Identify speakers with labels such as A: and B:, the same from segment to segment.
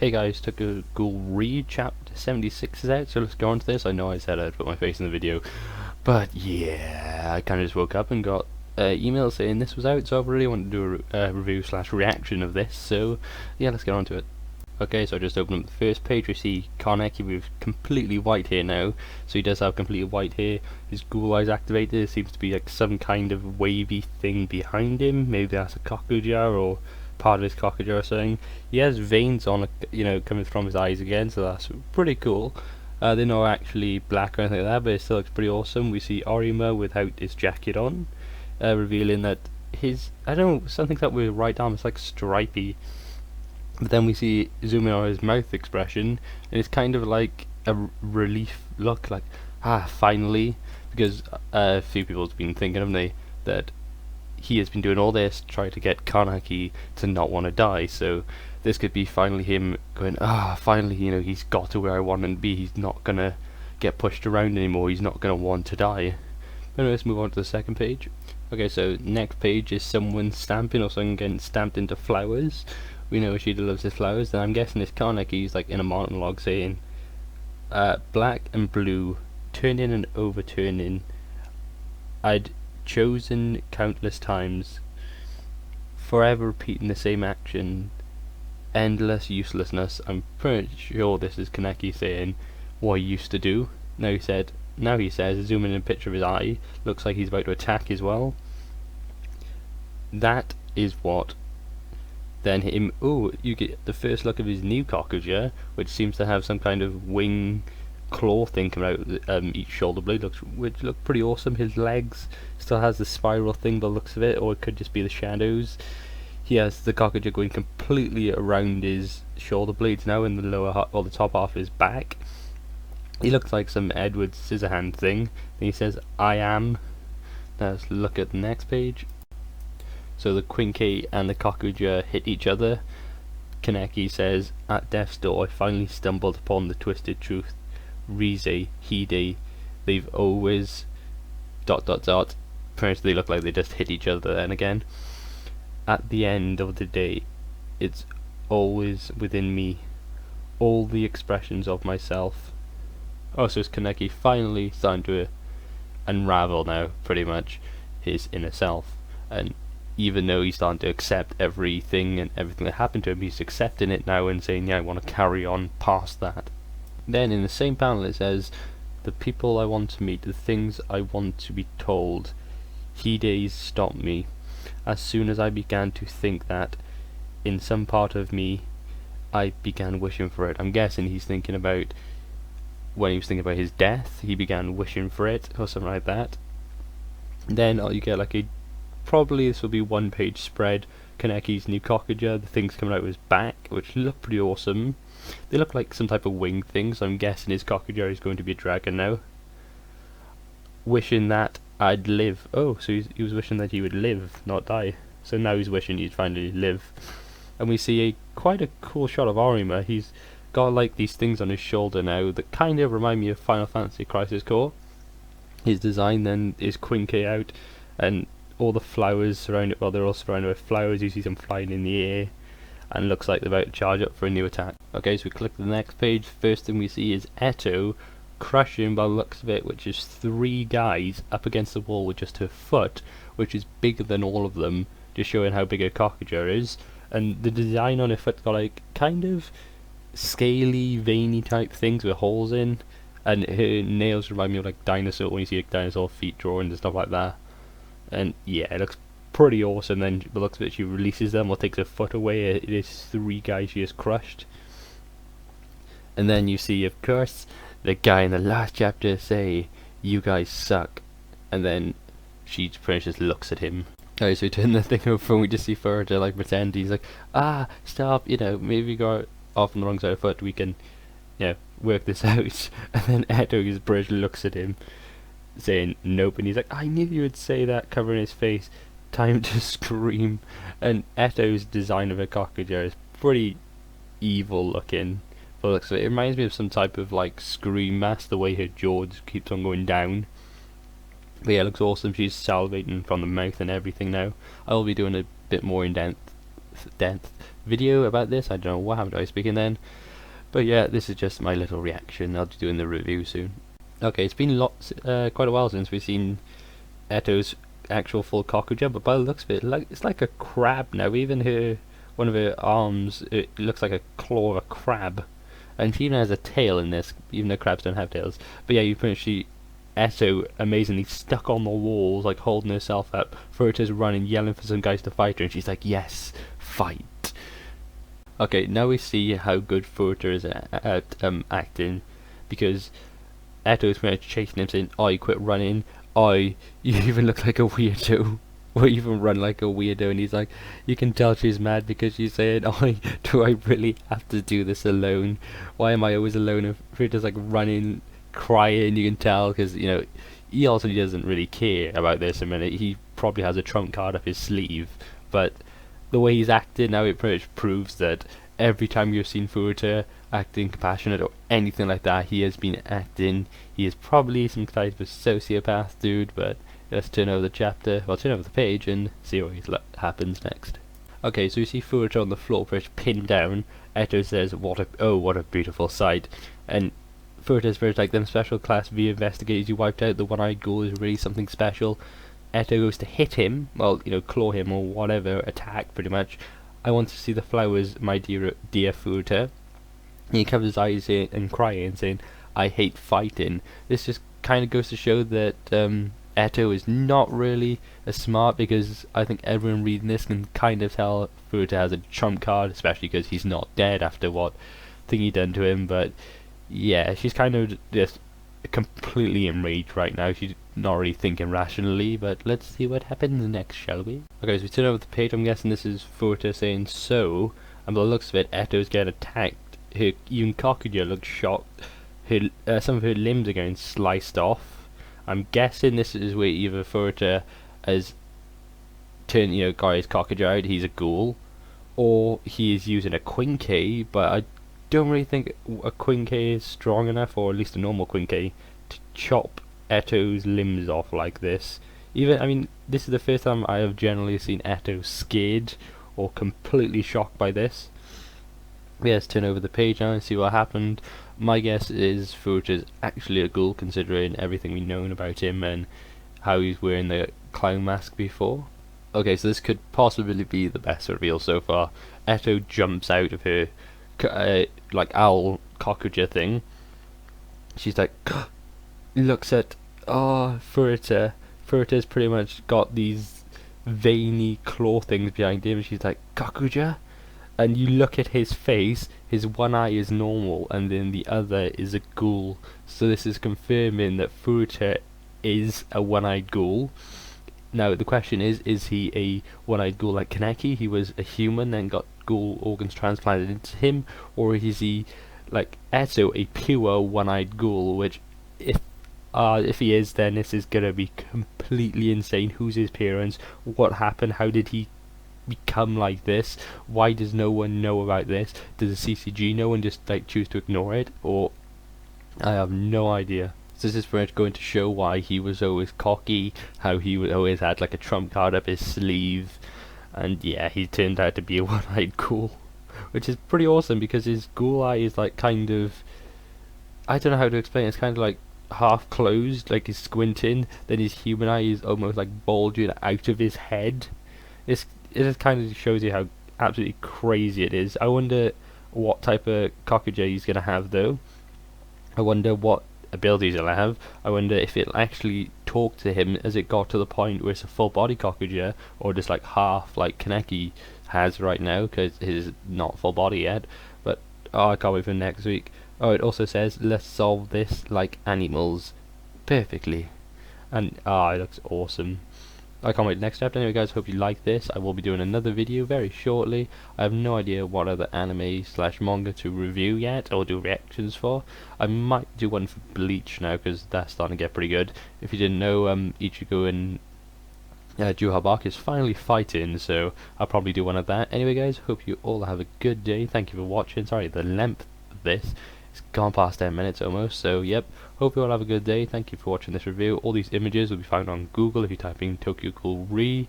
A: Hey guys, took a Ghoul read, chapter 76 is out, so let's go on to this. I know I said I'd put my face in the video, but yeah, I kind of just woke up and got email saying this was out, so I really wanted to do a review slash reaction of this, so yeah, let's get on to it. Okay, so I just opened up the first page. We see Kaneki with completely white hair now, so he does have completely white hair. His Ghoul eyes activated. There seems to be like some kind of wavy thing behind him. Maybe that's a cocklejar or part of his cocklejar or something. He has veins on, coming from his eyes again, so that's pretty cool. They're not actually black or anything like that, but it still looks pretty awesome. We see Orima without his jacket on, revealing that his, I don't know, something that with his right arm is like stripy. But then we see zoom in on his mouth expression, and it's kind of like a relief look, like, finally, because a few people have been thinking, haven't they, that he has been doing all this to try to get Kaneki to not want to die, so this could be finally him going, finally, he's got to where I want him to be, he's not gonna get pushed around anymore, he's not gonna want to die. But anyway, let's move on to the second page. Okay, so next page is someone stamping or something getting stamped into flowers. We know Ishida loves his flowers, and I'm guessing this Kaneki's like in a monologue saying, black and blue, turning and overturning, I'd chosen countless times, forever repeating the same action, endless uselessness. I'm pretty sure this is Kaneki saying what he used to do. Now he says, zooming in a picture of his eye, looks like he's about to attack as well. That is what then him, you get the first look of his new cocklejar, which seems to have some kind of wing claw thing coming out each shoulder blade, which look pretty awesome. His legs still has the spiral thing by the looks of it, or it could just be the shadows. He has the cocklejar going completely around his shoulder blades now, in the lower or the top half of his back. He looks like some Edward Scissorhand thing. Then he says, I am. Now let's look at the next page. So the Quinque and the cocklejar hit each other. Kaneki says, at death's door I finally stumbled upon the twisted truth. Rize, Hide, they've always ... Apparently they look like they just hit each other then again. At the end of the day, it's always within me, all the expressions of myself. So it's Kaneki finally starting to unravel now, pretty much, his inner self. And even though he's starting to accept everything and everything that happened to him, he's accepting it now and saying, yeah, I want to carry on past that. Then in the same panel it says, the people I want to meet, the things I want to be told, Hide's stopped me. As soon as I began to think that, in some part of me, I began wishing for it. I'm guessing he's thinking about, when he was thinking about his death, he began wishing for it, or something like that. Then you get like a, probably this will be one page spread, Kaneki's new cocklejar, the things coming out of his back, which look pretty awesome. They look like some type of wing thing, so I'm guessing his cocklejar is going to be a dragon now. Wishing that I'd live. So he was wishing that he would live, not die. So now he's wishing he'd finally live. And we see quite a cool shot of Orima. He's got like these things on his shoulder now that kind of remind me of Final Fantasy Crisis Core. His design then is Quinque out, and all the flowers surrounded, well, they're all surrounded with flowers. You see them flying in the air, and looks like they're about to charge up for a new attack. Okay, so we click the next page. First thing we see is Eto crushing, by the looks of it, which is 3 guys up against the wall with just her foot, which is bigger than all of them, just showing how big her cocklejar is. And the design on her foot's got like kind of scaly, veiny type things with holes in, and her nails remind me of like dinosaur, when you see like dinosaur feet drawings and stuff like that. And yeah, it looks pretty awesome. Then by the looks of it, she releases them or takes her foot away. It is 3 guys she has crushed. And then you see, of course, the guy in the last chapter say, you guys suck. And then she pretty much just looks at him. So we turn the thing over and we just see Furuta like pretend. He's like, stop, maybe go off on the wrong side of the foot, we can, work this out. And then Eto's bridge looks at him saying nope, and he's like, I knew you would say that, covering his face. Time to scream. And Eto's design of a cocklejar is pretty evil looking. But it reminds me of some type of like scream mask, the way her jaw just keeps on going down. But yeah, it looks awesome. She's salivating from the mouth and everything now. I'll be doing a bit more in depth video about this. I don't know what happened to I speaking then. But yeah, this is just my little reaction. I'll be doing the review soon. Okay, it's been quite a while since we've seen Eto's actual full Kakuja, but by the looks of it, it's like a crab now. Even one of her arms, it looks like a claw of a crab. And she even has a tail in this, even though crabs don't have tails. But yeah, you pretty much see Eto amazingly stuck on the walls, like holding herself up. Furuta's running, yelling for some guys to fight her, and she's like, yes, fight. Okay, now we see how good Furuta is at acting, because Eto's pretty much chasing him, saying, "I quit running. You even look like a weirdo, or even run like a weirdo." And he's like, you can tell she's mad because she's saying, do I really have to do this alone? Why am I always alone?" And Furuta's like running, crying. You can tell because he also doesn't really care about this. I mean, he probably has a trump card up his sleeve, but the way he's acted now, it pretty much proves that every time you've seen Furuta acting compassionate or anything like that, he has been acting. He is probably some type of sociopath dude, but let's turn over the chapter, well, turn over the page and see what happens next. Okay, so you see Furuta on the floor, pretty much pinned down. Eto says, what a beautiful sight. And Furuta's very like, them special class V investigators you wiped out, the one-eyed ghoul is really something special. Eto goes to hit him, well, claw him or whatever, attack pretty much. I want to see the flowers, my dear Furuta. And he covers his eyes and crying, saying, I hate fighting. This just kind of goes to show that Eto is not really as smart, because I think everyone reading this can kind of tell Furuta has a trump card, especially because he's not dead after what thing he done to him. But yeah, she's kind of just completely enraged right now. She's not really thinking rationally, but let's see what happens next, shall we? Okay, so we turn over the page. I'm guessing this is Furuta saying so, and by the looks of it, Eto's getting attacked. Even Kakuja looks shocked. Some of her limbs are getting sliced off. I'm guessing this is where either Furuta has turned, guys, Kakuja out, he's a ghoul, or he is using a Quinquay, but I don't really think a Quinquay is strong enough, or at least a normal Quinquay, to chop Eto's limbs off like this. This is the first time I have generally seen Eto scared or completely shocked by this. Yeah, let's turn over the page now and see what happened. My guess is Furuta's actually a ghoul, considering everything we've known about him and how he's wearing the clown mask before. Okay, so this could possibly be the best reveal so far. Eto jumps out of her like owl Kakuja thing. She's like, looks at Furuta. Furuta's pretty much got these veiny claw things behind him. She's like, Kakuja? And you look at his face, his one eye is normal and then the other is a ghoul. So this is confirming that Furuta is a one-eyed ghoul. Now the question is he a one-eyed ghoul like Kaneki? He was a human then got ghoul organs transplanted into him, or is he like Eto, a pure one-eyed ghoul? Which if he is, then this is gonna be completely insane. Who's his parents? What happened? How did he become like this? Why does no one know about this? Does the CCG no one just choose to ignore it? Or I have no idea. So this is pretty much going to show why he was always cocky, how he always had like a trump card up his sleeve, and yeah, he turned out to be a one-eyed ghoul, which is pretty awesome because his ghoul eye is like kind of, I don't know how to explain it, it's kind of like half closed, like he's squinting, then his human eye is almost like bulging out of his head. It just kind of shows you how absolutely crazy it is. I wonder what type of Kakuja he's going to have though. I wonder what abilities it'll have. I wonder if it'll actually talk to him as it got to the point where it's a full body Kakuja, or just like half like Kaneki has right now, because his is not full body yet. But I can't wait for next week. Oh, it also says, let's solve this like animals. Perfectly. And it looks awesome. I can't wait next chapter. Anyway guys, hope you like this. I will be doing another video very shortly. I have no idea what other anime / manga to review yet or do reactions for. I might do one for Bleach now because that's starting to get pretty good. If you didn't know, Ichigo and Juhabak is finally fighting, so I'll probably do one of that. Anyway guys, hope you all have a good day. Thank you for watching. Sorry the length of this. It's gone past 10 minutes almost, so yep. Hope you all have a good day. Thank you for watching this review. All these images will be found on Google if you type in Tokyo Ghoul Re.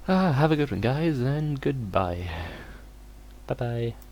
A: Have a good one guys, and goodbye. Bye bye.